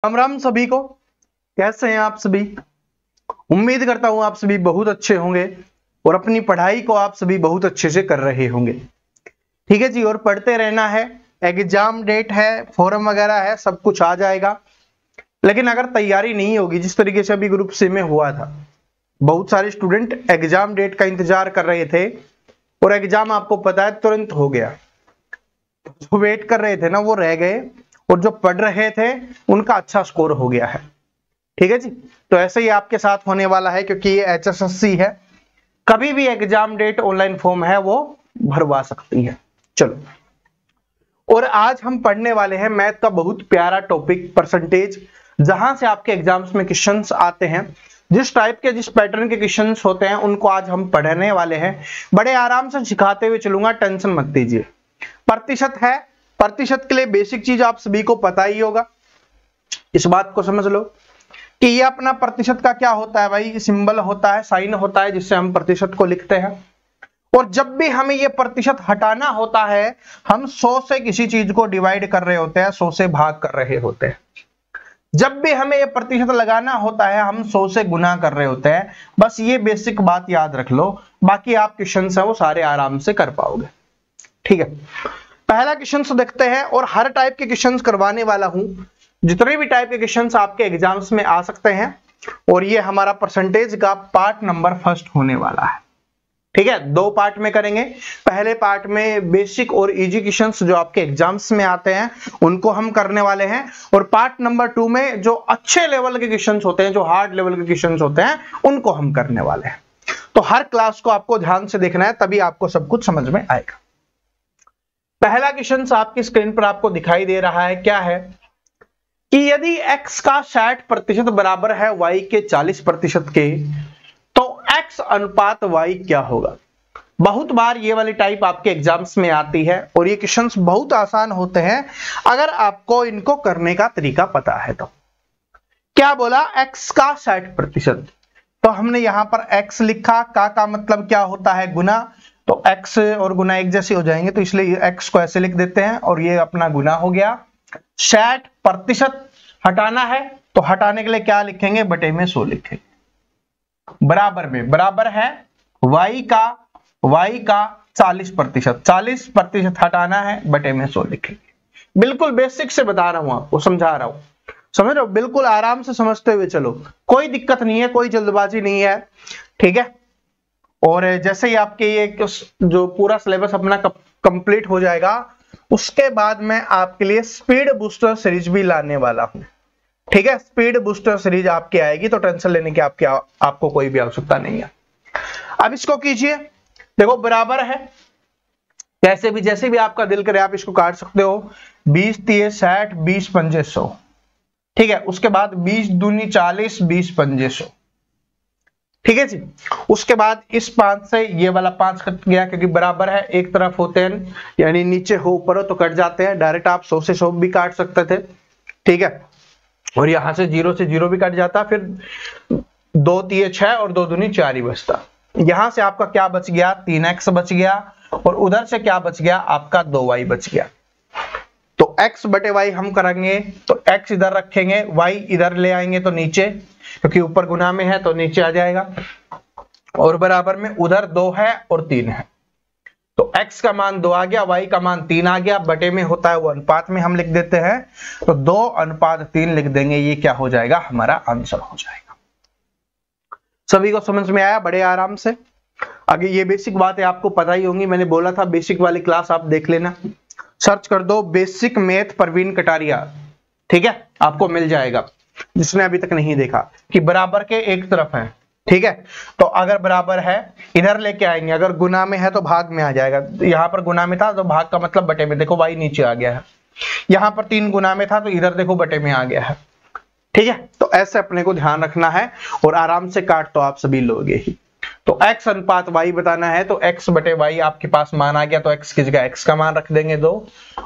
राम राम सभी को। कैसे हैं आप सभी? उम्मीद करता हूं आप सभी बहुत अच्छे होंगे और अपनी पढ़ाई को आप सभी बहुत अच्छे से कर रहे होंगे। ठीक है जी, और पढ़ते रहना है। एग्जाम डेट है, फॉर्म वगैरह है, सब कुछ आ जाएगा। लेकिन अगर तैयारी नहीं होगी जिस तरीके से अभी ग्रुप सी में हुआ था, बहुत सारे स्टूडेंट एग्जाम डेट का इंतजार कर रहे थे और एग्जाम आपको पता है तुरंत हो गया। जो वेट कर रहे थे ना वो रह गए और जो पढ़ रहे थे उनका अच्छा स्कोर हो गया है। ठीक है जी, तो ऐसे ही आपके साथ होने वाला है क्योंकि ये HSSC है। कभी भी एग्जाम डेट ऑनलाइन फॉर्म है वो भरवा सकती है। चलो, और आज हम पढ़ने वाले हैं मैथ का बहुत प्यारा टॉपिक परसेंटेज, जहां से आपके एग्जाम्स में क्वेश्चंस आते हैं। जिस टाइप के जिस पैटर्न के क्वेश्चंस होते हैं उनको आज हम पढ़ने वाले हैं। बड़े आराम से सिखाते हुए चलूंगा, टेंशन मत लीजिए। प्रतिशत है, प्रतिशत के लिए बेसिक चीज आप सभी को पता ही होगा। इस बात को समझ लो कि ये अपना प्रतिशत का क्या होता है भाई, सिंबल होता है, साइन होता है जिससे हम प्रतिशत को लिखते हैं। और जब भी हमें ये प्रतिशत हटाना होता है, हम 100 से किसी चीज को डिवाइड कर रहे होते हैं, 100 से भाग कर रहे होते हैं। जब भी हमें ये प्रतिशत लगाना होता है, हम 100 से गुना कर रहे होते हैं। बस ये बेसिक बात याद रख लो, बाकी आप क्वेश्चन है वो सारे आराम से कर पाओगे। ठीक है, पहला क्वेश्चन देखते हैं और हर टाइप के क्वेश्चन करवाने वाला हूं। जितने भी टाइप के क्वेश्चंस आपके एग्जाम्स में आ सकते हैं, और ये हमारा परसेंटेज का पार्ट नंबर फर्स्ट होने वाला है। ठीक है, 2 पार्ट में करेंगे। पहले पार्ट में बेसिक और इजी क्वेश्चंस जो आपके एग्जाम्स में आते हैं उनको हम करने वाले हैं, और पार्ट नंबर 2 में जो अच्छे लेवल के क्वेश्चंस होते हैं, जो हार्ड लेवल के क्वेश्चंस होते हैं, उनको हम करने वाले हैं। तो हर क्लास को आपको ध्यान से देखना है, तभी आपको सब कुछ समझ में आएगा। पहला क्वेश्चन आपकी स्क्रीन पर आपको दिखाई दे रहा है, क्या है कि यदि x का 60% बराबर है y के 40% के, तो x अनुपात y क्या होगा। बहुत बार ये वाली टाइप आपके एग्जाम्स में आती है और ये क्वेश्चंस बहुत आसान होते हैं अगर आपको इनको करने का तरीका पता है तो। क्या बोला, x का 60%, तो हमने यहां पर x लिखा, का मतलब क्या होता है, गुना। तो x और गुना एक जैसे हो जाएंगे, तो इसलिए x को ऐसे लिख देते हैं और ये अपना गुना हो गया। 60% हटाना है तो हटाने के लिए क्या लिखेंगे, बटे में 100 लिखेंगे। बराबर में, बराबर है y का 40%, 40% हटाना है, बटे में 100 लिखेंगे। बिल्कुल बेसिक से बता रहा हूं, आपको समझा रहा हूं, समझ रहे हो, बिल्कुल आराम से समझते हुए चलो, कोई दिक्कत नहीं है, कोई जल्दबाजी नहीं है। ठीक है, और जैसे ही आपके ये जो पूरा सिलेबस अपना कंप्लीट हो जाएगा, उसके बाद मैं आपके लिए स्पीड बूस्टर सीरीज भी लाने वाला हूं। ठीक है, स्पीड बूस्टर सीरीज आपकी आएगी, तो टेंशन लेने की आपको कोई भी आवश्यकता नहीं है। अब इसको कीजिए, देखो बराबर है, कैसे भी जैसे भी आपका दिल करे आप इसको काट सकते हो। 20 3 60, 20 पंजे 100। ठीक है, उसके बाद 20 दूनी 40, 20 पंजे 100। ठीक है जी, उसके बाद इस 5 से ये वाला 5 कट गया, क्योंकि बराबर है, एक तरफ होते हैं, यानी नीचे हो ऊपर हो तो कट जाते हैं। डायरेक्ट आप 100 से 100 भी काट सकते थे। ठीक है, और यहां से 0 से 0 भी कट जाता, फिर 2 3 6 और 2 दूनी 4 ही बचता। यहां से आपका क्या बच गया, 3x बच गया, और उधर से क्या बच गया, आपका 2y बच गया। तो x बटे y हम करेंगे, तो x इधर रखेंगे, y इधर ले आएंगे तो नीचे, क्योंकि ऊपर गुना में है तो नीचे आ जाएगा, और बराबर में उधर 2 है और 3 है, तो x का मान 2 आ गया, y का मान 3 आ गया, बटे में होता है वो अनुपात में हम लिख देते हैं, तो 2:3 लिख देंगे। ये क्या हो जाएगा, हमारा आंसर हो जाएगा। सभी को समझ में आया, बड़े आराम से। आगे ये बेसिक बातें आपको पता ही होंगी, मैंने बोला था बेसिक वाली क्लास आप देख लेना, सर्च कर दो बेसिक मैथ प्रवीण कटारिया। ठीक है, आपको मिल जाएगा, जिसने अभी तक नहीं देखा, कि बराबर के एक तरफ है। ठीक है, तो अगर बराबर है इधर लेके आएंगे, अगर गुना में है तो भाग में आ जाएगा। यहां पर गुना में था तो भाग का मतलब बटे में, देखो y नीचे आ गया है। यहां पर 3 गुना में था तो इधर देखो बटे में आ गया है। ठीक है, तो ऐसे अपने को ध्यान रखना है, और आराम से काट तो आप सभी लोगे ही। तो x अनुपात y बताना है, तो x बटे y आपके पास मान आ गया, तो x की जगह x का मान रख देंगे 2,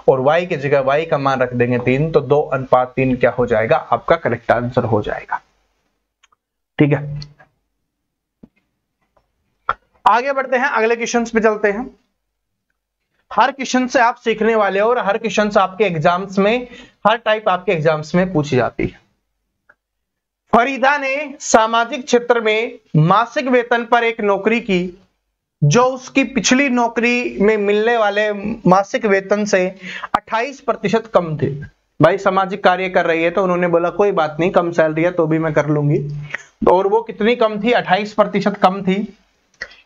और y की जगह y का मान रख देंगे 3, तो 2:3 क्या हो जाएगा, आपका करेक्ट आंसर हो जाएगा। ठीक है, आगे बढ़ते हैं, अगले क्वेश्चन पे चलते हैं। हर क्वेश्चन से आप सीखने वाले हो, और हर क्वेश्चन आपके एग्जाम्स में, हर टाइप आपके एग्जाम्स में पूछी जाती है। फरीदा ने सामाजिक क्षेत्र में मासिक वेतन पर एक नौकरी की जो उसकी पिछली नौकरी में मिलने वाले मासिक वेतन से 28% कम थे। भाई सामाजिक कार्य कर रही है तो उन्होंने बोला कोई बात नहीं, कम सैलरी है तो भी मैं कर लूंगी। और वो कितनी कम थी? 28% कम थी।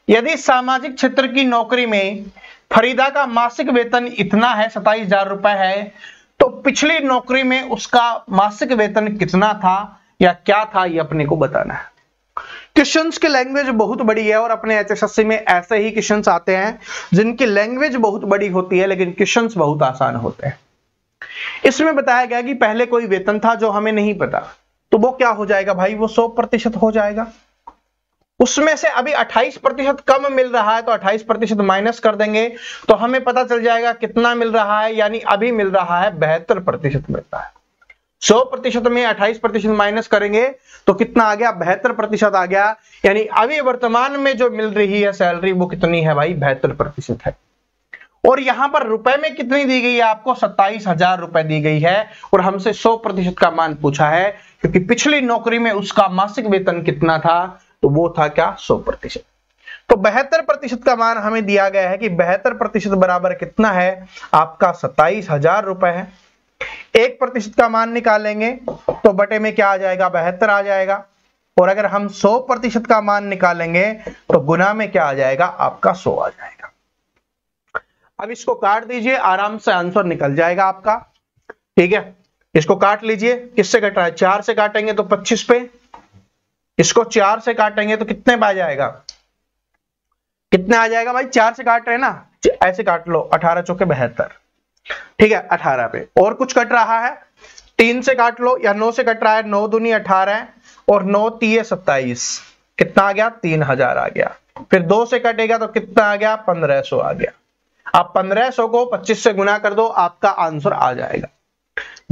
यदि सामाजिक क्षेत्र की नौकरी में फरीदा का मासिक वेतन इतना है, 27,000 रुपए है, तो पिछली नौकरी में उसका मासिक वेतन कितना था या क्या था, ये अपने को बताना है। क्वेश्चंस की लैंग्वेज बहुत बड़ी है और अपने एचएसएससी में ऐसे ही क्वेश्चंस आते हैं जिनकी लैंग्वेज बहुत बड़ी होती है लेकिन क्वेश्चंस बहुत आसान होते हैं। इसमें बताया गया कि पहले कोई वेतन था जो हमें नहीं पता, तो वो क्या हो जाएगा भाई? वो 100% हो जाएगा। उसमें से अभी 28% कम मिल रहा है तो 28% माइनस कर देंगे तो हमें पता चल जाएगा कितना मिल रहा है, यानी अभी मिल रहा है 72% मिलता है। 100% में 28% माइनस करेंगे तो कितना आ गया? 72% आ गया। यानी अभी वर्तमान में जो मिल रही है सैलरी वो कितनी है भाई? 72% है। और यहां पर रुपए में कितनी दी गई है आपको? 27,000 रुपए दी गई है और हमसे 100% का मान पूछा है क्योंकि पिछली नौकरी में उसका मासिक वेतन कितना था, तो वो था क्या? 100%। तो 72% का मान हमें दिया गया है कि 72% बराबर कितना है? आपका 27,000 रुपए है। 1% का मान निकालेंगे तो बटे में क्या आ जाएगा? 72 आ जाएगा। और अगर हम 100% का मान निकालेंगे तो गुना में क्या आ जाएगा? आपका 100 आ जाएगा। अब इसको काट दीजिए, आराम से आंसर निकल जाएगा आपका। ठीक है, इसको काट लीजिए। किससे कट रहा है? 4 से काटेंगे तो 25 पे, इसको 4 से काटेंगे तो कितने पे आ जाएगा? कितने आ जाएगा भाई? 4 से काट रहे हैं ना, ऐसे काट लो, 18 चौके 72। ठीक है, 18 पे। और कुछ कट रहा है? 3 से काट लो या 9 से कट रहा है। 9 दूनी 18 और 9 तीय 27। कितना आ गया? 3,000 आ गया। फिर 2 से कटेगा तो कितना आ गया? 1500 आ गया। आप 1500 को 25 से गुना कर दो, आपका आंसर आ जाएगा।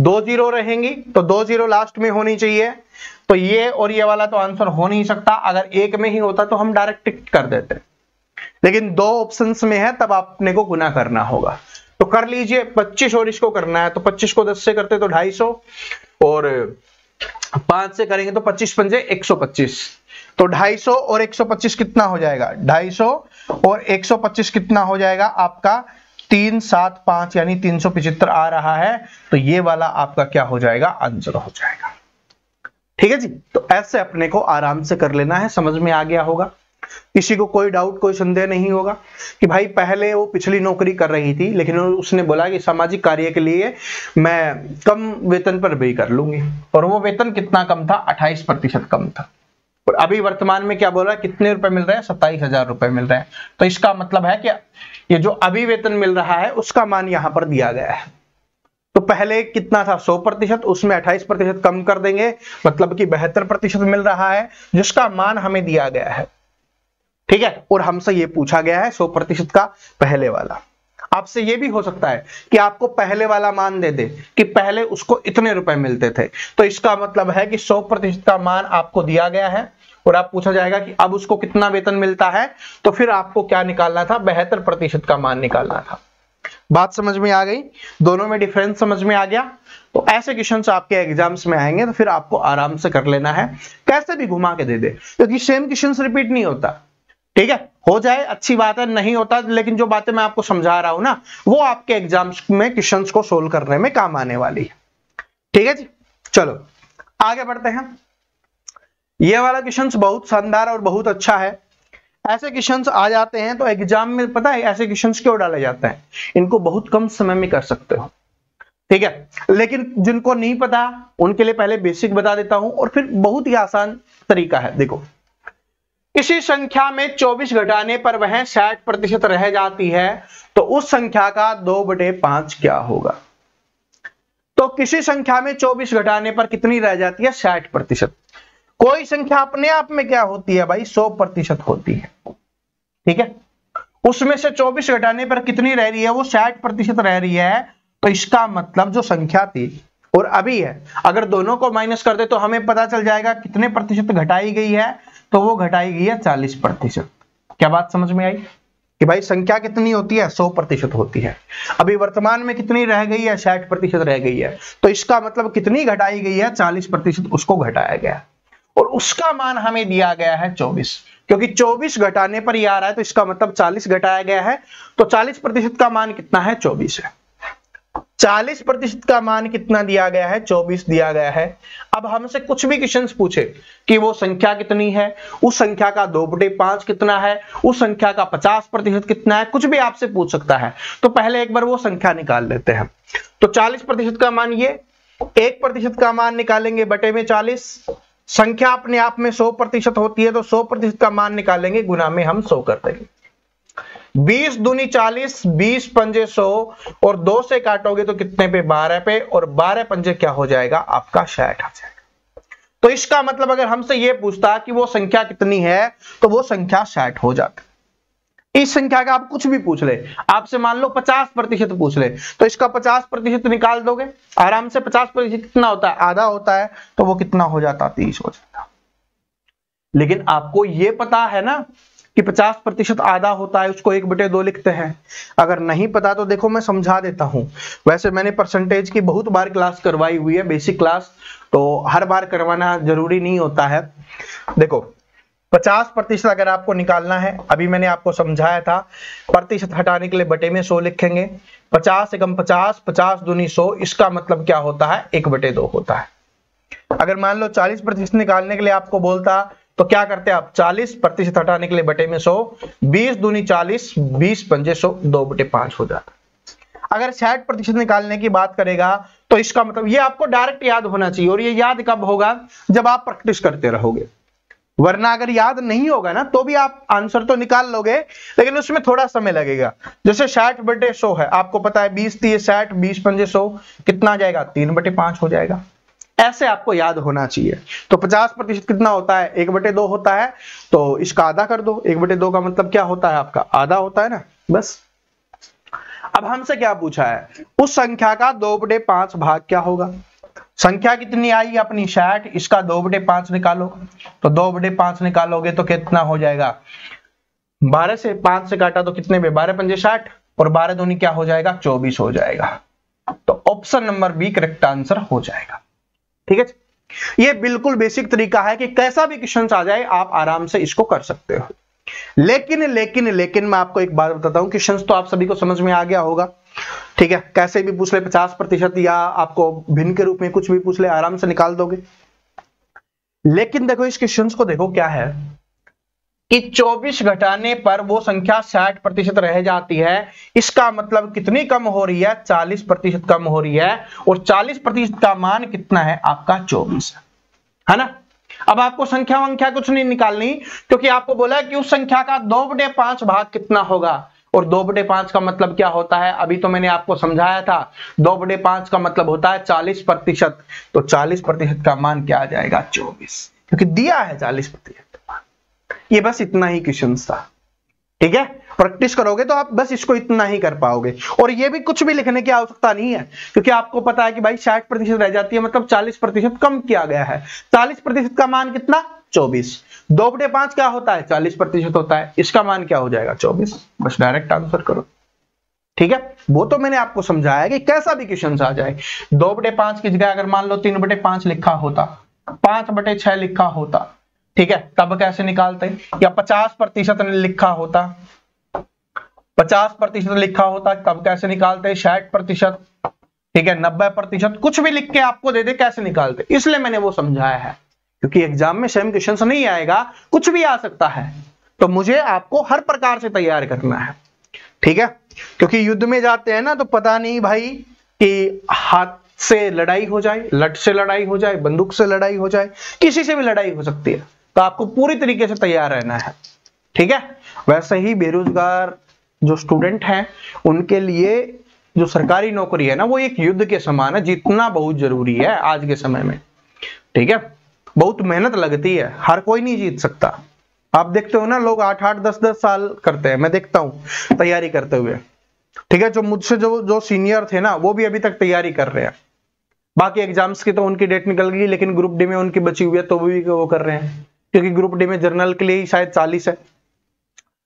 2 जीरो रहेंगी तो 2 जीरो लास्ट में होनी चाहिए, तो ये और ये वाला तो आंसर हो नहीं सकता। अगर एक में ही होता तो हम डायरेक्ट टिक कर देते, लेकिन 2 ऑप्शंस में है तब आपने को गुना करना होगा। तो कर लीजिए, 25 और इसको करना है तो 25 को 10 से करते तो 250 और 5 से करेंगे तो 25 पंजे 125। तो 250 और 125 कितना हो जाएगा? 250 और 125 कितना हो जाएगा आपका? 375 यानी 375 आ रहा है। तो ये वाला आपका क्या हो जाएगा? आंसर हो जाएगा। ठीक है जी, तो ऐसे अपने को आराम से कर लेना है। समझ में आ गया होगा? किसी को कोई डाउट, कोई संदेह नहीं होगा कि भाई पहले वो पिछली नौकरी कर रही थी लेकिन उसने बोला कि सामाजिक कार्य के लिए मैं कम वेतन पर भी कर लूंगी, और वो वेतन कितना कम था? 28% कम था। और अभी वर्तमान में क्या बोल रहा है? कितने रुपए मिल रहे हैं? 27,000 रुपए मिल रहे हैं। तो इसका मतलब है कि ये जो अभी वेतन मिल रहा है उसका मान यहां पर दिया गया है। तो पहले कितना था? 100%, उसमें 28% कम कर देंगे, मतलब कि 72% मिल रहा है जिसका मान हमें दिया गया है। ठीक है, और हमसे ये पूछा गया है 100% का पहले वाला। आपसे ये भी हो सकता है कि आपको पहले वाला मान दे दे कि पहले उसको इतने रुपए मिलते थे, तो इसका मतलब है कि 100% का मान आपको दिया गया है और आप पूछा जाएगा कि अब उसको कितना वेतन मिलता है, तो फिर आपको क्या निकालना था? 72% का मान निकालना था। बात समझ में आ गई? दोनों में डिफरेंस समझ में आ गया? तो ऐसे क्वेश्चंस आपके एग्जाम्स में आएंगे तो फिर आपको आराम से कर लेना है, कैसे भी घुमा के दे दे, क्योंकि सेम क्वेश्चंस रिपीट नहीं होता। ठीक है, हो जाए अच्छी बात है, नहीं होता लेकिन जो बातें मैं आपको समझा रहा हूं ना वो आपके एग्जाम्स में क्वेश्चंस को सोल्व करने में काम आने वाली है। ठीक है जी, चलो आगे बढ़ते हैं। ये वाला क्वेश्चंस बहुत शानदार और बहुत अच्छा है। ऐसे क्वेश्चंस आ जाते हैं तो एग्जाम में, पता है ऐसे क्वेश्चंस क्यों डाले जाते हैं? इनको बहुत कम समय में कर सकते हो। ठीक है, लेकिन जिनको नहीं पता उनके लिए पहले बेसिक बता देता हूं और फिर बहुत ही आसान तरीका है। देखो, किसी संख्या में 24 घटाने पर वह 60% रह जाती है तो उस संख्या का 2/5 क्या होगा? तो किसी संख्या में 24 घटाने पर कितनी रह जाती है? 60%। कोई संख्या अपने आप में क्या होती है भाई? 100% होती है। ठीक है, उसमें से 24 घटाने पर कितनी रह रही है? वो 60% रह रही है। तो इसका मतलब जो संख्या थी और अभी है, अगर दोनों को माइनस कर दे तो हमें पता चल जाएगा कितने प्रतिशत घटाई गई है। तो वो घटाई गई है 40%। क्या बात समझ में आई कि भाई संख्या कितनी होती है? 100% होती है। अभी वर्तमान में कितनी रह गई है? 60% रह गई है। तो इसका मतलब कितनी घटाई गई है? 40% उसको घटाया गया। और उसका मान हमें दिया गया है 24, क्योंकि 24 घटाने पर ये आ रहा है तो इसका मतलब 40 घटाया गया है, तो 40% का मान कितना है? 24 है। 40% का मान कितना दिया गया है? 24 दिया गया है। अब हमसे कुछ भी क्वेश्चंस पूछे कि वो संख्या कितनी है, उस संख्या का 2/5 कितना है, उस संख्या का 50% कितना है, कुछ भी आपसे पूछ सकता है। तो पहले एक बार वो संख्या निकाल लेते हैं। तो 40% का मान ये, 1% का मान निकालेंगे बटे में 40। संख्या अपने आप में 100% होती है तो 100% का मान निकालेंगे, गुना में हम 100 कर देंगे। 20 दूनी 40, 20 पंजे 100 और 2 से काटोगे तो कितने पे? 12 पे, और 12 पंजे क्या हो जाएगा? आपका 60 आ जाएगा। तो इसका मतलब अगर हमसे ये पूछता कि वो संख्या कितनी है तो वो संख्या 60 हो जाती। इस संख्या का आप कुछ भी पूछ ले, आपसे मान लो 50% पूछ ले, तो इसका 50% निकाल दोगे आराम से। 50% कितना होता है? आधा होता है, तो वो कितना हो जाता? 30 हो जाता। लेकिन आपको ये पता है ना कि 50% आधा होता है, उसको 1/2 लिखते हैं। अगर नहीं पता तो देखो मैं समझा देता हूं। वैसे मैंने परसेंटेज की बहुत बार क्लास करवाई हुई है, बेसिक क्लास, तो हर बार करवाना जरूरी नहीं होता है। देखो 50% अगर आपको निकालना है, अभी मैंने आपको समझाया था, प्रतिशत हटाने के लिए बटे में 100 लिखेंगे। 50 एकम 50, 50 दूनी 100, इसका मतलब क्या होता है? 1/2 होता है। अगर मान लो 40% निकालने के लिए आपको बोलता तो क्या करते आप? 40% हटाने के लिए बटे में 100, 20 दूनी 40, 20 पंजे 100, 2/5 हो जाता। अगर 60% निकालने की बात करेगा तो इसका मतलब ये आपको डायरेक्ट याद होना चाहिए, और ये याद कब होगा? जब आप प्रैक्टिस करते रहोगे। वरना अगर याद नहीं होगा ना तो भी आप आंसर तो निकाल लोगे, लेकिन उसमें थोड़ा समय लगेगा। जैसे 60/100 है, आपको पता है 20 3 60, 20 पंजे 100, कितना आ जाएगा? 3/5 हो जाएगा। ऐसे आपको याद होना चाहिए। तो 50% कितना होता है? 1/2 होता है, तो इसका आधा कर दो। 1/2 का मतलब क्या होता है? आपका आधा होता है ना, बस। अब हमसे क्या पूछा है? उस संख्या का 2/5 भाग क्या होगा? संख्या कितनी आई अपनी? 60, इसका 2/5 निकालो। तो 2/5 निकालोगे तो कितना हो जाएगा? 12 से 5 से काटा तो कितने में? 12 पंजे 60, और 12 दूनी क्या हो जाएगा? 24 हो जाएगा। तो option number B correct answer हो जाएगा। ठीक है, ये बिल्कुल बेसिक तरीका है कि कैसा भी क्वेश्चन आ जाए आप आराम से इसको कर सकते हो। लेकिन मैं आपको एक बात बताता हूं, क्वेश्चन तो आप सभी को समझ में आ गया होगा। ठीक है, कैसे भी पूछ ले 50% या आपको भिन्न के रूप में कुछ भी पूछ ले, आराम से निकाल दोगे। लेकिन देखो इस क्वेश्चन को देखो, क्या है कि 24 घटाने पर वो संख्या 60% रह जाती है। इसका मतलब कितनी कम हो रही है? 40% कम हो रही है, और 40% का मान कितना है? आपका 24 है ना। अब आपको संख्या वंख्या कुछ नहीं निकालनी, क्योंकि आपको बोला है कि उस संख्या का 2/5 भाग कितना होगा, और 2/5 का मतलब क्या होता है? अभी तो मैंने आपको समझाया था। 2/5 का मतलब होता है 40%, तो 40% का मान क्या आ जाएगा? 24, क्योंकि दिया है 40%। ये बस इतना ही क्वेश्चन था। ठीक है, प्रैक्टिस करोगे तो आप बस इसको इतना ही कर पाओगे, और ये भी कुछ भी लिखने की आवश्यकता नहीं है, क्योंकि आपको पता है कि भाई 60% रह जाती है, मतलब 40% कम किया गया है। 40% का मान कितना? 24। 2/5 क्या होता है? 40% होता है, इसका मान क्या हो जाएगा? 24। बस डायरेक्ट आंसर करो। ठीक है, वो तो मैंने आपको समझाया कि कैसा भी क्वेश्चन आ जाए। 2/5 की जगह अगर मान लो 3/5 लिखा होता, 5/6 लिखा होता, ठीक है, तब कैसे निकालते? या 50% लिखा होता, 50% लिखा होता, तब कैसे निकालते? 60%, ठीक है, 90%, कुछ भी लिख के आपको दे दे, कैसे निकालते? इसलिए मैंने वो समझाया है, क्योंकि एग्जाम में सेम क्वेश्चन नहीं आएगा, कुछ भी आ सकता है, तो मुझे आपको हर प्रकार से तैयार करना है। ठीक है, क्योंकि युद्ध में जाते हैं ना, तो पता नहीं भाई कि हाथ से लड़ाई हो जाए, लठ से लड़ाई हो जाए, बंदूक से लड़ाई हो जाए, किसी से भी लड़ाई हो सकती है, तो आपको पूरी तरीके से तैयार रहना है। ठीक है, वैसे ही बेरोजगार जो स्टूडेंट हैं उनके लिए जो सरकारी नौकरी है ना, वो एक युद्ध के समान है, जीतना बहुत जरूरी है आज के समय में। ठीक है, बहुत मेहनत लगती है, हर कोई नहीं जीत सकता। आप देखते हो ना, लोग 8-8 10-10 साल करते हैं, मैं देखता हूं तैयारी करते हुए। ठीक है, जो मुझसे जो सीनियर थे ना, वो भी अभी तक तैयारी कर रहे हैं। बाकी एग्जाम्स की तो उनकी डेट निकल गई, लेकिन ग्रुप डी में उनकी बची हुई है, तो वो भी वो कर रहे हैं, क्योंकि ग्रुप डी में जर्नल के लिए ही शायद 40 है।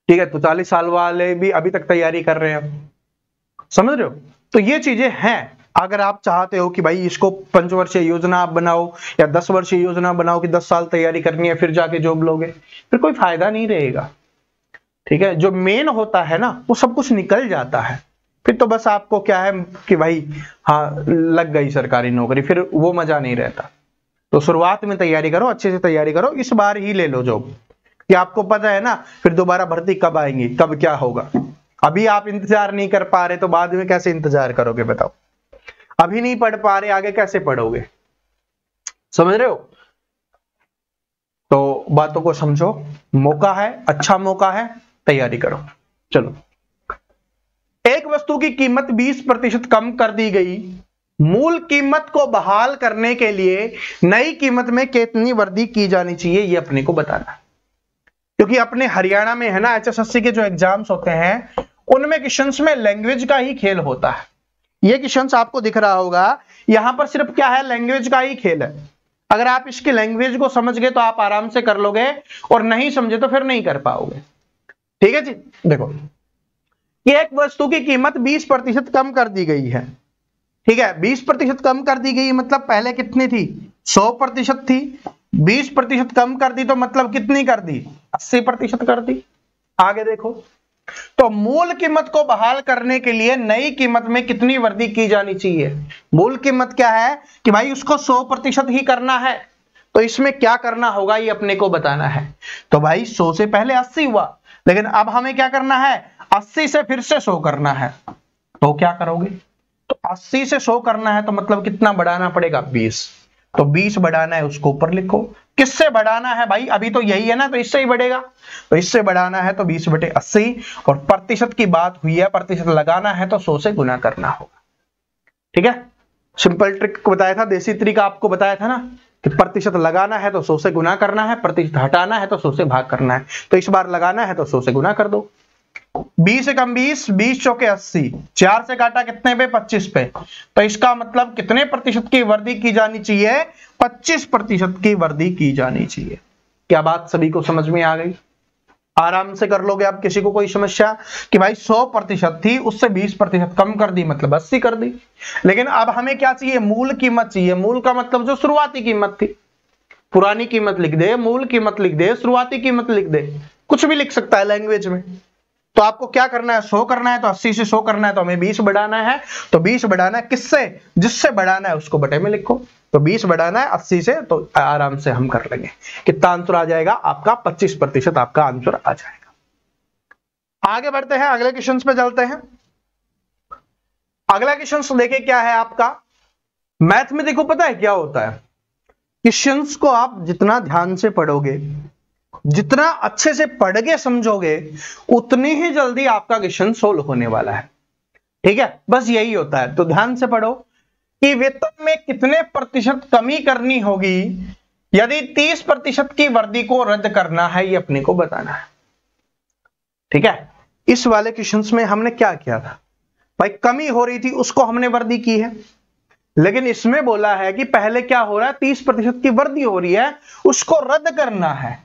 ठीक है, तो 40 साल वाले भी अभी तक तैयारी कर रहे हैं, समझ रहे हो? तो ये चीजें हैं, अगर आप चाहते हो कि भाई इसको 5 वर्षीय योजना आप बनाओ या 10 वर्षीय योजना बनाओ कि 10 साल तैयारी करनी है फिर जाके जॉब लोगे, फिर कोई फायदा नहीं रहेगा। ठीक है, जो मेन होता है ना वो सब कुछ निकल जाता है, फिर तो बस आपको क्या है कि भाई हाँ लग गई सरकारी नौकरी, फिर वो मजा नहीं रहता। तो शुरुआत में तैयारी करो, अच्छे से तैयारी करो, इस बार ही ले लो जॉब, कि आपको पता है ना फिर दोबारा भर्ती कब आएंगी, कब क्या होगा। अभी आप इंतजार नहीं कर पा रहे तो बाद में कैसे इंतजार करोगे बताओ। अभी नहीं पढ़ पा रहे आगे कैसे पढ़ोगे, समझ रहे हो। तो बातों को समझो, मौका है, अच्छा मौका है, तैयारी करो। चलो, एक वस्तु की कीमत 20% कम कर दी गई, मूल कीमत को बहाल करने के लिए नई कीमत में कितनी वृद्धि की जानी चाहिए, ये अपने को बताना है। क्योंकि अपने हरियाणा में है ना HSSC के जो एग्जाम्स होते हैं उनमें क्वेश्चंस में लैंग्वेज का ही खेल होता है। ये क्वेश्चंस आपको दिख रहा होगा, यहां पर सिर्फ क्या है, लैंग्वेज का ही खेल है। अगर आप इसकी लैंग्वेज को समझ गए तो आप आराम से कर लोगे, और नहीं समझे तो फिर नहीं कर पाओगे। ठीक है जी, देखो कि एक वस्तु की कीमत 20% कम कर दी गई है। ठीक है, 20% कम कर दी गई मतलब पहले कितनी थी, 100% थी, 20% कम कर दी तो मतलब कितनी कर दी, 80% कर दी। आगे देखो, तो मूल कीमत को बहाल करने के लिए नई कीमत में कितनी वृद्धि की जानी चाहिए। मूल कीमत क्या है कि भाई उसको 100% ही करना है, तो इसमें क्या करना होगा ये अपने को बताना है। तो भाई 100 से पहले 80 हुआ, लेकिन अब हमें क्या करना है, 80 से फिर से 100 करना है। तो क्या करोगे, तो 80 से 100 करना है तो मतलब कितना बढ़ाना पड़ेगा, 20। तो 20 बढ़ाना है, उसको ऊपर लिखो। किससे बढ़ाना है भाई, अभी तो यही है ना, तो इससे ही बढ़ेगा। तो इससे बढ़ाना है तो 20/80, और प्रतिशत की बात हुई है, प्रतिशत लगाना है तो 100 से गुना करना होगा। ठीक है, सिंपल ट्रिक बताया था, देसी तरीका आपको बताया था ना कि प्रतिशत लगाना है तो 100 से गुना करना है, प्रतिशत हटाना है तो 100 से भाग करना है। तो इस बार लगाना है तो 100 से गुना कर दो। 20 से कम 20, 20 चौके 80, 4 से काटा कितने पे, 25 पे। तो इसका मतलब कितने प्रतिशत की वृद्धि की जानी चाहिए, 25% की वृद्धि की जानी चाहिए। क्या बात सभी को समझ में आ गई, आराम से कर लोगे आप, किसी को कोई समस्या कि भाई 100% थी उससे 20% कम कर दी मतलब 80 कर दी। लेकिन अब हमें क्या चाहिए, मूल कीमत चाहिए। मूल का मतलब जो शुरुआती कीमत थी, पुरानी कीमत लिख दे, मूल कीमत लिख दे, शुरुआती कीमत लिख दे, कुछ भी लिख सकता है लैंग्वेज में। तो आपको क्या करना है, 100 करना है तो 80 से 100 करना है तो हमें 20 बढ़ाना है। तो 20 बढ़ाना है किससे, जिससे बढ़ाना है उसको बटे में लिखो। तो 20 बढ़ाना है 80 से, तो आराम से हम कर लेंगे। कितना आंसर आ जाएगा आपका, 25% आपका आंसर आ जाएगा। आगे बढ़ते हैं, अगले क्वेश्चन पे चलते हैं। अगला क्वेश्चन देखिए क्या है आपका, मैथ में देखो पता है क्या होता है, क्वेश्चंस को आप जितना ध्यान से पढ़ोगे, जितना अच्छे से पढ़ के समझोगे, उतनी ही जल्दी आपका क्वेश्चन सोल्व होने वाला है। ठीक है, बस यही होता है। तो ध्यान से पढ़ो कि वेतन में कितने प्रतिशत कमी करनी होगी यदि 30% की वृद्धि को रद्द करना है, ये अपने को बताना है। ठीक है, इस वाले क्वेश्चंस में हमने क्या किया था भाई, कमी हो रही थी उसको हमने वृद्धि की है, लेकिन इसमें बोला है कि पहले क्या हो रहा है, 30% की वृद्धि हो रही है, उसको रद्द करना है।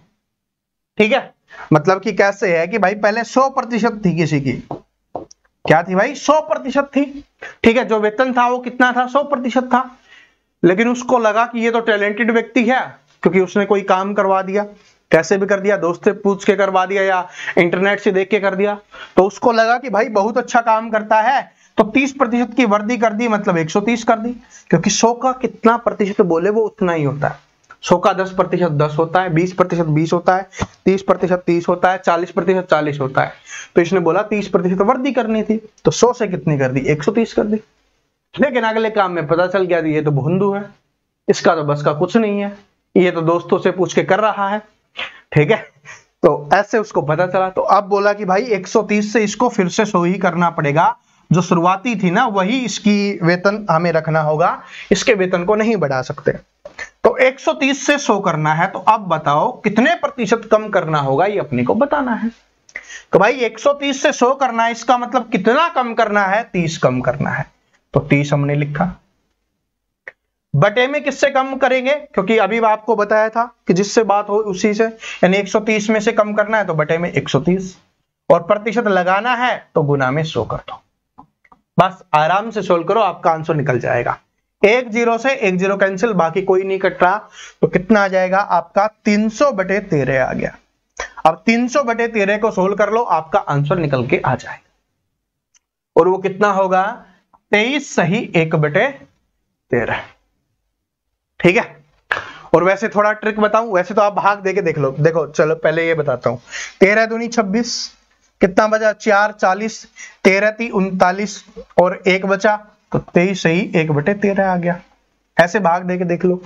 ठीक है, मतलब कि कैसे है कि भाई पहले 100% थी किसी की, क्या थी भाई, 100% थी। ठीक है, जो वेतन था वो कितना था, 100% था, लेकिन उसको लगा कि ये तो टैलेंटेड व्यक्ति है क्योंकि उसने कोई काम करवा दिया, कैसे भी कर दिया, दोस्त से पूछ के करवा दिया या इंटरनेट से देख के कर दिया, तो उसको लगा कि भाई बहुत अच्छा काम करता है, तो 30% की वृद्धि कर दी मतलब 130 कर दी। क्योंकि 100 का कितना प्रतिशत बोले वो उतना ही होता है। 100 का 10% 10 होता है, 20% 20 होता है, 30% 30 होता है, 40% 40 होता है। तो इसने बोला 30% वृद्धि करनी थी, तो 100 से कितनी कर दी, 130 कर दी। लेकिन अगले काम में पता चल गया ये तो भोंदू है, इसका तो बस का कुछ नहीं है, ये तो दोस्तों से पूछ के कर रहा है। ठीक है, तो ऐसे उसको पता चला, तो अब बोला कि भाई 130 से इसको फिर से 100 ही करना पड़ेगा, जो शुरुआती थी ना वही इसकी वेतन हमें रखना होगा, इसके वेतन को नहीं बढ़ा सकते। तो 130 से 100 करना है, तो अब बताओ कितने प्रतिशत कम करना होगा, ये अपने को बताना है। तो भाई 130 से 100 करना है, इसका मतलब कितना कम करना है, 30 कम करना है। तो 30 हमने लिखा, बटे में किससे कम करेंगे, क्योंकि अभी आपको बताया था कि जिससे बात हो उसी से, यानी 130 में से कम करना है तो बटे में 130, और प्रतिशत लगाना है तो गुना में 100 कर दो। बस आराम से सोल्व करो, आपका आंसर निकल जाएगा। 1 0 से 1 0 कैंसिल, बाकी कोई नहीं कट रहा, तो कितना आ जाएगा आपका 300/13 आ गया। अब 300/13 को सोल्व कर लो, आपका आंसर निकल के आ जाएगा, और वो कितना होगा 23 सही 1/13। ठीक है। और वैसे थोड़ा ट्रिक बताऊं, वैसे तो आप भाग देके देख लो। देखो चलो पहले ये बताता हूं, 13 दूनी 26, कितना बचा 4 40, 13 × 39 और 1 बचा, तो 23 सही 1/13 आ गया। ऐसे भाग देके देख लो।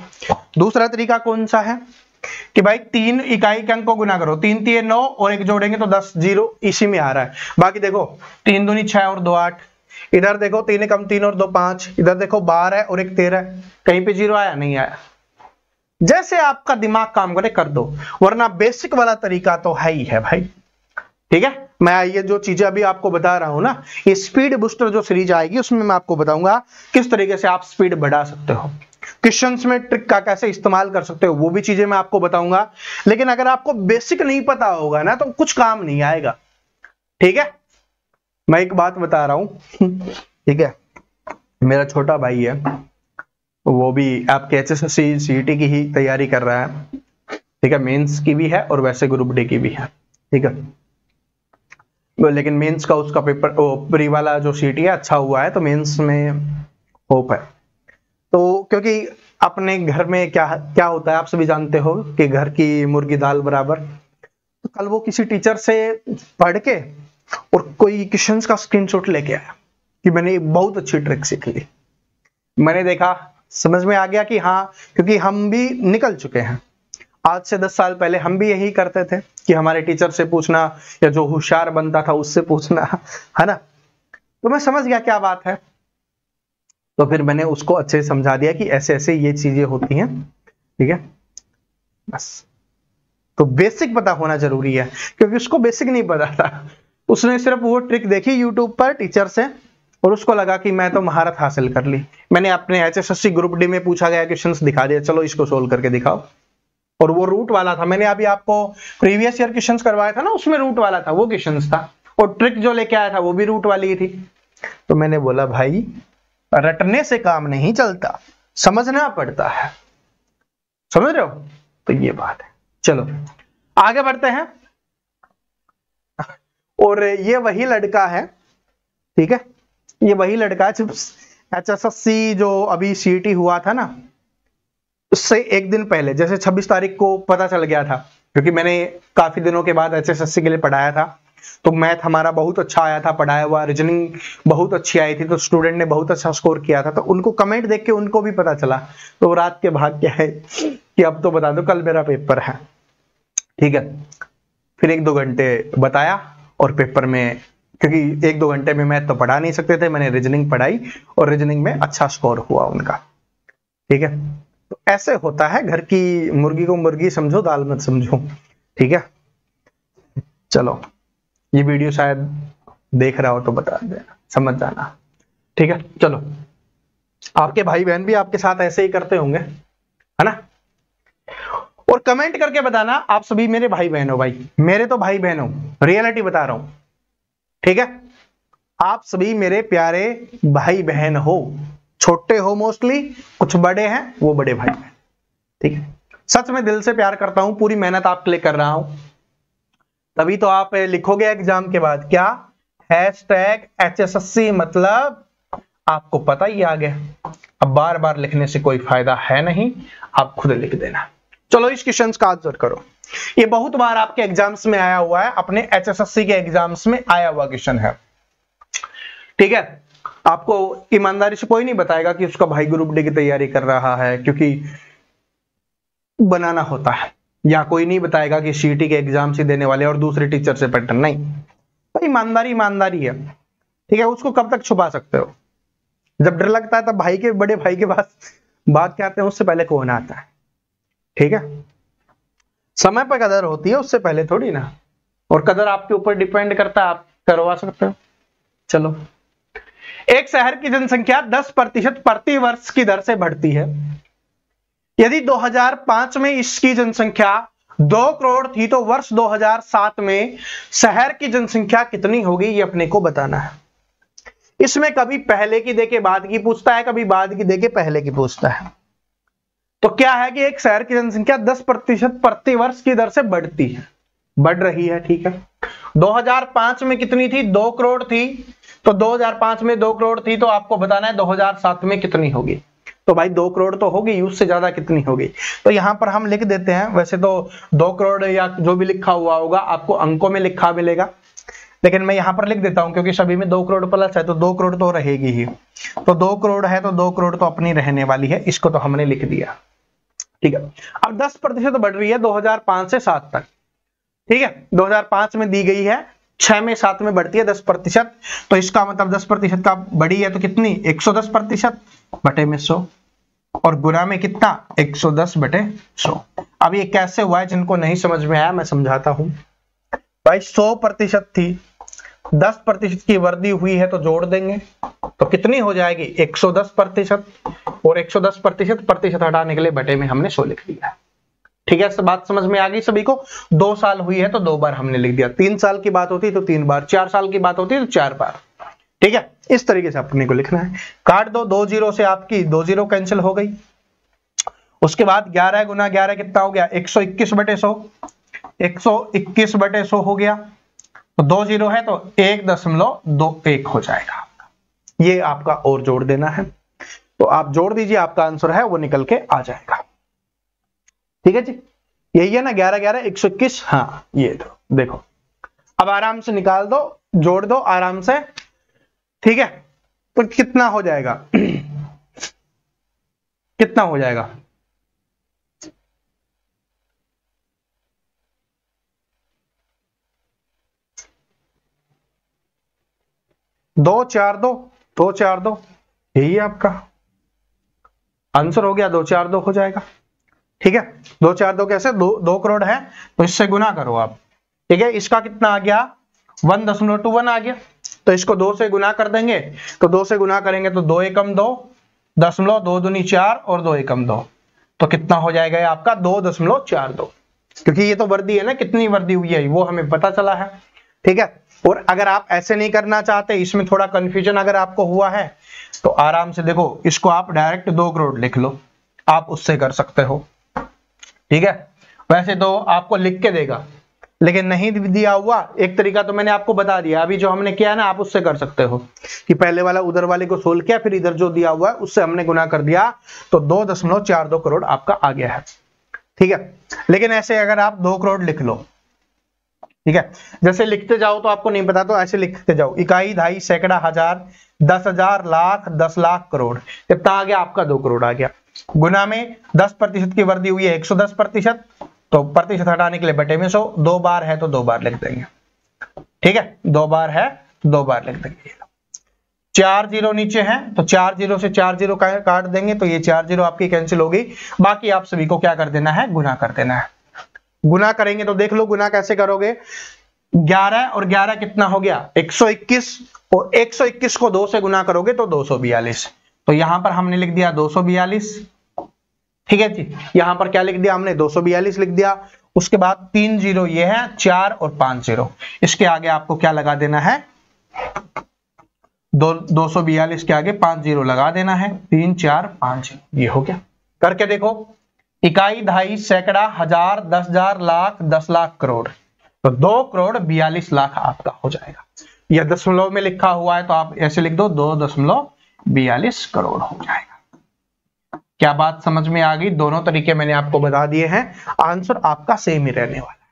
दूसरा तरीका कौन सा है कि भाई 3 इकाई के अंक को गुना करो, 3 3 9 और 1 जोड़ेंगे तो 10, 0 इसी में आ रहा है। बाकी देखो 3 दूनी 6 और 2 8, इधर देखो 3 कम 3 और 2 5, इधर देखो 12 और 1 13, कहीं पे 0 आया नहीं आया। जैसे आपका दिमाग काम करे कर दो, वरना बेसिक वाला तरीका तो है ही है भाई। ठीक है। मैं ये जो चीजें अभी आपको बता रहा हूं ना, ये स्पीड बूस्टर जो सीरीज आएगी उसमें मैं आपको बताऊंगा किस तरीके से आप स्पीड बढ़ा सकते हो, क्वेश्चंस में ट्रिक का कैसे इस्तेमाल कर सकते हो, वो भी चीजें मैं आपको बताऊंगा। लेकिन अगर आपको बेसिक नहीं पता होगा ना तो कुछ काम नहीं आएगा। ठीक है। मैं एक बात बता रहा हूं, ठीक है, मेरा छोटा भाई है, वो भी आपके HSSC CET की ही तैयारी कर रहा है। ठीक है। मेंस की भी है और वैसे ग्रुप डी की भी है। ठीक है। लेकिन मेंस का उसका पेपर प्री वाला जो CET है अच्छा हुआ है, तो मेंस में होप है। तो क्योंकि अपने घर में क्या क्या होता है आप सभी जानते हो कि घर की मुर्गी दाल बराबर। तो कल वो किसी टीचर से पढ़ के और कोई क्वेश्चंस का स्क्रीनशॉट लेके आया कि मैंने बहुत अच्छी ट्रिक सीख ली। मैंने देखा, समझ में आ गया कि हाँ, क्योंकि हम भी निकल चुके हैं। आज से 10 साल पहले हम भी यही करते थे कि हमारे टीचर से पूछना या जो होशियार बनता था उससे पूछना, है ना। तो मैं समझ गया क्या बात है, तो फिर मैंने उसको अच्छे से समझा दिया कि ऐसे ऐसे ये चीजें होती हैं। ठीक है। बस तो बेसिक पता होना जरूरी है, क्योंकि उसको बेसिक नहीं पता था। उसने सिर्फ वो ट्रिक देखी यूट्यूब पर टीचर से और उसको लगा कि मैं तो महारत हासिल कर ली। मैंने अपने HSSC ग्रुप डी में पूछा गया क्वेश्चंस दिखा दिया, चलो इसको सोल्व करके दिखाओ। और वो रूट वाला था, मैंने अभी आपको प्रीवियस ईयर क्वेश्चंस करवाया था ना, उसमें रूट वाला था वो क्वेश्चंस था, और ट्रिक जो लेके आया था वो भी रूट वाली ही थी। तो मैंने बोला भाई रटने से काम नहीं चलता, समझना पड़ता है। समझ रहे हो? तो ये बात है। चलो आगे बढ़ते हैं। और ये वही लड़का है, ठीक है, ये वही लड़का है HSSC जो अभी CET हुआ था ना, उससे एक दिन पहले, जैसे 26 तारीख को पता चल गया था, क्योंकि मैंने काफी दिनों के बाद HSSC के लिए पढ़ाया था। तो मैथ हमारा बहुत अच्छा आया था पढ़ाया हुआ, रीजनिंग बहुत अच्छी आई थी, तो स्टूडेंट ने बहुत अच्छा स्कोर किया था। तो उनको कमेंट देख के उनको भी पता चला, तो रात के भाग क्या है कि अब तो बता दो कल मेरा पेपर है। ठीक है। फिर 1-2 घंटे बताया, और पेपर में, क्योंकि 1-2 घंटे में मैथ तो पढ़ा नहीं सकते थे, मैंने रीजनिंग पढ़ाई और रीजनिंग में अच्छा स्कोर हुआ उनका। ठीक है। तो ऐसे होता है, घर की मुर्गी को मुर्गी समझो, दाल मत समझो। ठीक है। चलो ये वीडियो शायद देख रहा हो तो बता देना, समझ जाना। ठीक है। चलो आपके भाई बहन भी आपके साथ ऐसे ही करते होंगे, है ना। और कमेंट करके बताना आप सभी मेरे भाई बहन हो। भाई मेरे तो भाई बहन हो, रियलिटी बता रहा हूं। ठीक है। आप सभी मेरे प्यारे भाई बहन हो, छोटे हो मोस्टली, कुछ बड़े हैं वो बड़े भाई बहन। ठीक है। सच में दिल से प्यार करता हूं, पूरी मेहनत आपके लिए कर रहा हूं, तभी तो आप लिखोगे एग्जाम के बाद क्या, #HSSC, मतलब आपको पता ही आ गया। अब बार बार लिखने से कोई फायदा है नहीं, आप खुद लिख देना। चलो इस क्वेश्चन का आंसर करो। ये बहुत बार आपके एग्जाम्स में आया हुआ है, अपने HSSC के एग्जाम्स में आया हुआ क्वेश्चन है। ठीक है। आपको ईमानदारी से कोई नहीं बताएगा कि उसका भाई ग्रुप डी की तैयारी कर रहा है, क्योंकि बनाना होता है, या कोई नहीं बताएगा कि CET के एग्जाम से देने वाले और दूसरे टीचर से पैटर्न नहीं। तो ईमानदारी ईमानदारी है। ठीक है। उसको कब तक छुपा सकते हो? जब डर लगता है तब भाई के, बड़े भाई के पास बात क्या आते हैं, उससे पहले कौन आता है। ठीक है। समय पर कदर होती है, उससे पहले थोड़ी ना। और कदर आपके ऊपर डिपेंड करता है, आप करवा सकते हो। चलो, एक शहर की जनसंख्या 10% प्रति वर्ष की दर से बढ़ती है। यदि 2005 में इसकी जनसंख्या 2 करोड़ थी, तो वर्ष 2007 में शहर की जनसंख्या कितनी होगी, ये अपने को बताना है। इसमें कभी पहले की देके बाद की पूछता है, कभी बाद की देके पहले की पूछता है। तो क्या है कि एक शहर की जनसंख्या 10% प्रति वर्ष की दर से बढ़ती है, बढ़ रही है, ठीक है। 2005 में कितनी थी? 2 करोड़ थी। तो 2005 में 2 करोड़ थी, तो आपको बताना है 2007 में कितनी होगी। तो भाई 2 करोड़ तो होगी, उससे ज्यादा कितनी होगी। तो यहां पर हम लिख देते हैं, वैसे तो 2 करोड़ या जो भी लिखा हुआ होगा आपको अंकों में लिखा मिलेगा, लेकिन मैं यहां पर लिख देता हूं क्योंकि सभी में 2 करोड़ प्लस है, तो 2 करोड़ तो रहेगी ही। तो 2 करोड़ है तो 2 करोड़ तो अपनी रहने वाली है, इसको तो हमने लिख दिया, ठीक है। अब 10% बढ़ रही है 2005 से 7 तक, ठीक है। 2005 में दी गई है, 6 में 7 में बढ़ती है 10%। तो इसका मतलब 10% का बढ़ी है तो कितनी? 110% बटे में 100, और गुना में कितना? 110 बटे 100। अब ये कैसे हुआ है, जिनको नहीं समझ में आया मैं समझाता हूं। भाई 100% थी, 10% की वृद्धि हुई है तो जोड़ देंगे तो कितनी हो जाएगी? 110%, और 110% प्रतिशत हटाने के लिए बटे में हमने 100 लिख दिया, ठीक है। बात समझ में आ गई सभी को? 2 साल हुई है तो 2 बार हमने लिख दिया, 3 साल की बात होती तो 3 बार, 4 साल की बात होती तो 4 बार, ठीक है। इस तरीके से अपने को लिखना है। काट दो, 2 जीरो से आपकी 2 जीरो कैंसिल हो गई। उसके बाद 11 गुना 11 कितना हो गया? 121 बटे 100, 121 बटे 100 हो गया। तो 2 जीरो है तो 1.21 हो जाएगा। ये आपका और जोड़ देना है, तो आप जोड़ दीजिए, आपका आंसर है वो निकल के आ जाएगा, ठीक है जी। यही है ना, 11 11 121, हाँ ये तो देखो। अब आराम से निकाल दो, जोड़ दो आराम से, ठीक है। तो कितना हो जाएगा? कितना हो जाएगा? 2 4 2, 2 4 2, यही आपका आंसर हो गया। 2 4 2 हो जाएगा, ठीक है। 2 4 2 कैसे? 2 करोड़ है तो इससे गुना करो आप, ठीक है। इसका कितना आ गया? 1.21 आ गया, तो इसको 2 से गुना कर देंगे। तो 2 से गुना करेंगे तो 2 एकम 2, 2 दूनी 4 और 2 एकम 2, तो कितना हो जाएगा ये आपका? 2.42, क्योंकि ये तो वृद्धि है ना, कितनी वृद्धि हुई है वो हमें पता चला है, ठीक है। और अगर आप ऐसे नहीं करना चाहते, इसमें थोड़ा कंफ्यूजन अगर आपको हुआ है तो आराम से देखो, इसको आप डायरेक्ट 2 करोड़ लिख लो, आप उससे कर सकते हो, ठीक है। वैसे तो आपको लिख के देगा, लेकिन नहीं दिया हुआ एक तरीका तो मैंने आपको बता दिया। अभी जो हमने किया ना, आप उससे कर सकते हो कि पहले वाला उधर वाले को सोल्व किया, फिर इधर जो दिया हुआ है उससे हमने गुना कर दिया, तो 2.42 करोड़ आपका आ गया है, ठीक है। लेकिन ऐसे अगर आप 2 करोड़ लिख लो, ठीक है, जैसे लिखते जाओ तो आपको नहीं पता तो ऐसे लिखते जाओ, इकाई, दहाई, सैकड़ा, हजार, 10,000, लाख, 10 लाख, करोड़, कितना आ गया आपका? 2 करोड़ आ गया। गुना में 10% की वृद्धि हुई है 110%, तो प्रतिशत हटाने के लिए बटे में 100, 2 बार है तो 2 बार लिख देंगे, ठीक है। 2 बार है 2 बार लिख देंगे। 4 जीरो नीचे है तो 4 जीरो से 4 जीरो काट देंगे तो ये 4 जीरो आपकी कैंसिल हो गई। बाकी आप सभी को क्या कर देना है? गुना कर देना है। गुना करेंगे तो देख लो गुना कैसे करोगे। 11 और 11 कितना हो गया? 121, और 121 को 2 से गुना करोगे तो 242, तो यहां पर हमने लिख दिया 242, ठीक है जी। यहां पर क्या लिख दिया हमने? 242 लिख दिया। उसके बाद 3 जीरो ये है, 4 और 5 जीरो, इसके आगे आपको क्या लगा देना है? 242 के आगे 5 जीरो लगा देना है, 3 4 5, ये हो गया। करके देखो, इकाई, दहाई, सैकड़ा, हजार, 10,000, लाख, 10 लाख, करोड़, तो 2 करोड़ 42 लाख आपका हो जाएगा। यह दशमलव में लिखा हुआ है तो आप ऐसे लिख दो, 2.42 करोड़ हो जाएगा। क्या बात समझ में आ गई? दोनों तरीके मैंने आपको बता दिए हैं, आंसर आपका सेम ही रहने वाला है,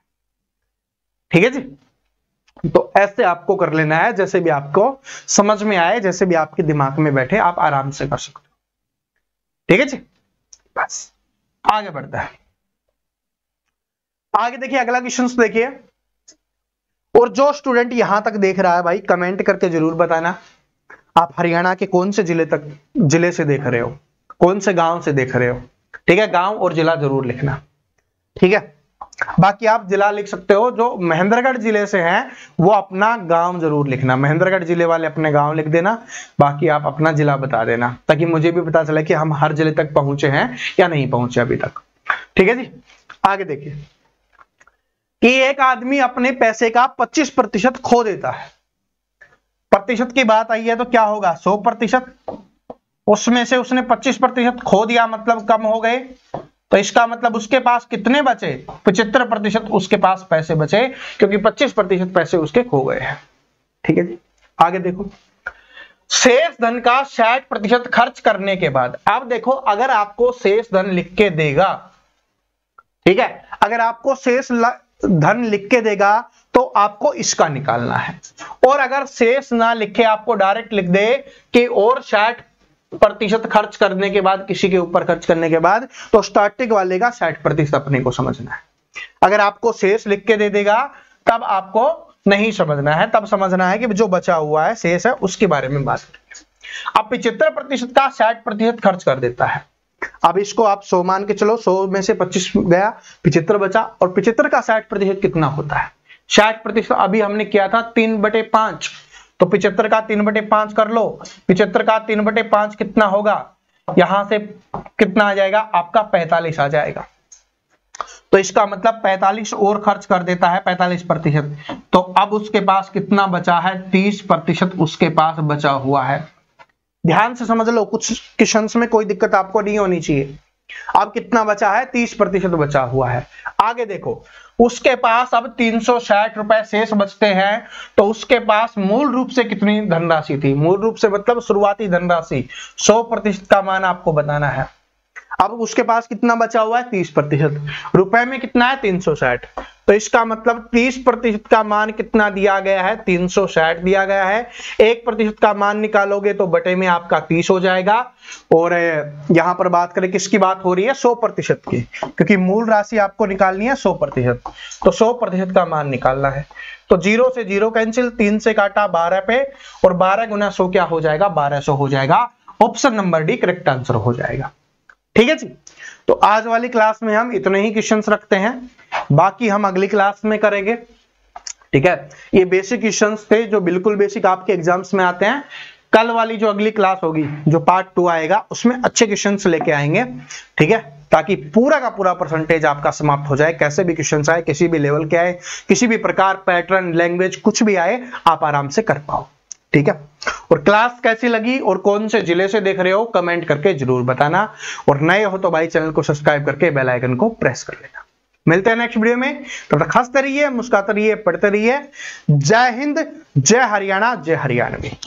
ठीक है जी। तो ऐसे आपको कर लेना है, जैसे भी आपको समझ में आए, जैसे भी आपके दिमाग में बैठे, आप आराम से कर सकते हो, ठीक है जी। बस आगे बढ़ता है। आगे देखिए, अगला क्वेश्चन देखिए, और जो स्टूडेंट यहां तक देख रहा है भाई, कमेंट करके जरूर बताना आप हरियाणा के कौन से जिले से देख रहे हो, कौन से गांव से देख रहे हो, ठीक है। गांव और जिला जरूर लिखना, ठीक है। बाकी आप जिला लिख सकते हो, जो महेंद्रगढ़ जिले से हैं वो अपना गांव जरूर लिखना, महेंद्रगढ़ जिले वाले अपने गांव लिख देना, बाकी आप अपना जिला बता देना, ताकि मुझे भी पता चले कि हम हर जिले तक पहुंचे हैं या नहीं पहुंचे अभी तक, ठीक है जी। आगे देखिए कि एक आदमी अपने पैसे का 25% खो देता है, प्रतिशत की बात आई है तो क्या होगा 100%, उसमें से उसने 25% खो दिया, मतलब कम हो गए, तो इसका मतलब उसके पास कितने बचे, 75% उसके पास पैसे बचे, क्योंकि 25% पैसे उसके खो गए हैं। ठीक है जी, आगे देखो, शेष धन का 60% खर्च करने के बाद। अब देखो, अगर आपको शेष धन लिख के देगा, ठीक है, अगर आपको शेष धन लिख के देगा तो आपको इसका निकालना है, और अगर शेष ना लिखे आपको डायरेक्ट लिख दे कि और 60% खर्च करने के बाद, किसी के ऊपर खर्च करने के बाद, तो स्टार्टिंग वाले का 60% अपने को समझना है। अगर आपको शेष लिख के दे देगा तब आपको नहीं समझना है, तब समझना है कि जो बचा हुआ है शेष है उसके बारे में बात करेंगे। अब 75% का 60% खर्च कर देता है। अब इसको आप 100 मान के चलो, 100 में से 25 गया, 75 बचा, और 75 का 60% कितना होता है, 60% अभी हमने किया था 3/5, तो 75 का 3/5 कर लो, 75 का 3/5 कितना होगा, यहां से कितना आ जाएगा आपका 45 आ जाएगा। तो इसका मतलब 45 और खर्च कर देता है, 45%। तो अब उसके पास कितना बचा है, 30% उसके पास बचा हुआ है। ध्यान से समझ लो, कुछ क्वेश्चंस में कोई दिक्कत आपको नहीं होनी चाहिए। अब कितना बचा है, 30% बचा हुआ है। आगे देखो, उसके पास अब 360 रुपए शेष बचते हैं, तो उसके पास मूल रूप से कितनी धनराशि थी, मूल रूप से मतलब शुरुआती धनराशि 100% का मान आपको बताना है। अब उसके पास कितना बचा हुआ है, 30%, रुपए में कितना है 360, तो इसका मतलब 30% का मान कितना दिया गया है, 360 दिया गया है। 1% का मान निकालोगे तो बटे में आपका 30 हो जाएगा, और यहां पर बात करें किसकी बात हो रही है, 100% की, क्योंकि मूल राशि आपको निकालनी है 100%, तो 100% का मान निकालना है। तो 0 से 0 कैंसिल, 3 से काटा 12 पे, और 12 गुना 100 क्या हो जाएगा, 1200 हो जाएगा। Option number D correct answer हो जाएगा। ठीक है जी, तो आज वाली क्लास में हम इतने ही क्वेश्चंस रखते हैं, बाकी हम अगली क्लास में करेंगे। ठीक है, ये बेसिक क्वेश्चंस थे जो बिल्कुल बेसिक आपके एग्जाम्स में आते हैं। कल वाली जो अगली क्लास होगी, जो पार्ट 2 आएगा, उसमें अच्छे क्वेश्चंस लेके आएंगे। ठीक है, ताकि पूरा का पूरा परसेंटेज आपका समाप्त हो जाए। कैसे भी क्वेश्चंस आए, किसी भी लेवल के आए, किसी भी प्रकार, पैटर्न, लैंग्वेज, कुछ भी आए, आप आराम से कर पाओ। ठीक है, और क्लास कैसी लगी और कौन से जिले से देख रहे हो, कमेंट करके जरूर बताना, और नए हो तो भाई चैनल को सब्सक्राइब करके बेल आइकन को प्रेस कर लेना। मिलते हैं नेक्स्ट वीडियो में, तब तक हंसते रहिए, मुस्कुराते रहिए, पढ़ते रहिए। जय हिंद, जय हरियाणा, जय हरियाणवी।